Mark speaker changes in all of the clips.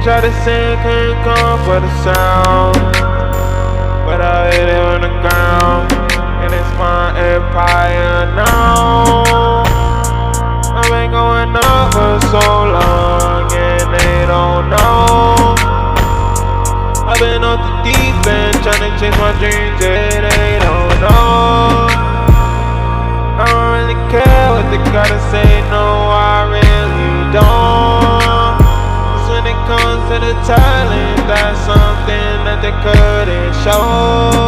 Speaker 1: try to sing, couldn't come for the sound, but I hit it on the ground, and it's my empire now. I've been going up for so long, and they don't know. I've been off the deep end, trying to chase my dreams, yeah, they don't know. I don't really care what they gotta say, no, I really don't. Cause when it comes to the talent, that's something that they couldn't show.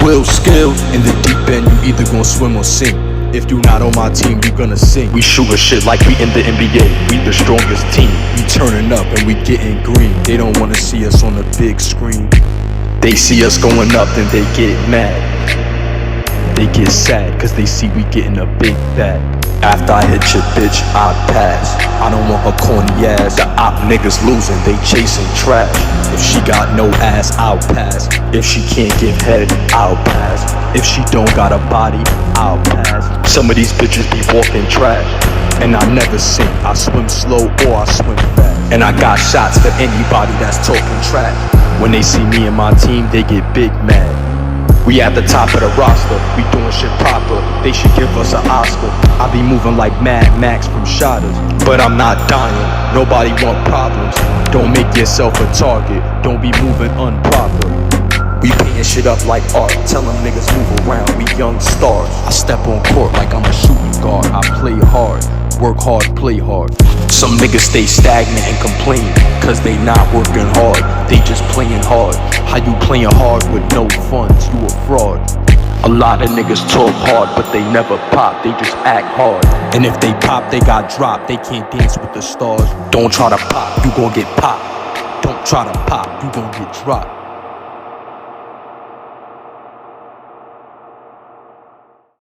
Speaker 2: WILLSkiillz, in the deep end, you either gon' swim or sink. If you not on my team, you gonna sink. We shootin' shit like we in the NBA, we the strongest team. We turning up and we getting green. They don't wanna see us on the big screen. They see us going up, then they get mad. They get sad, cause they see we getting a big bag. After I hit your bitch, I pass. I don't want her corny ass. The op niggas losing, they chasing trash. If she got no ass, I'll pass. If she can't give head, I'll pass. If she don't got a body, I'll pass. Some of these bitches be walking trash, and I never sink. I swim slow or I swim fast. And I got shots for anybody that's talking trash. When they see me and my team, they get big mad. We at the top of the roster, we doing shit proper. They should give us an Oscar. I be moving like Mad Max from Shotters, but I'm not dying. Nobody want problems. Don't make yourself a target. Don't be moving improper. We painting shit up like art. Tell them niggas move around. We young stars. I step on court like I'm a shooting guard. I play hard, work hard, play hard. Some niggas stay stagnant and complain, cause they not working hard. They just playing hard. How you playing hard with no funds? You a fraud. A lot of niggas talk hard, but they never pop. They just act hard. And if they pop, they got dropped. They can't dance with the stars. Don't try to pop, you gon' get popped. Don't try to pop, you gon' get dropped.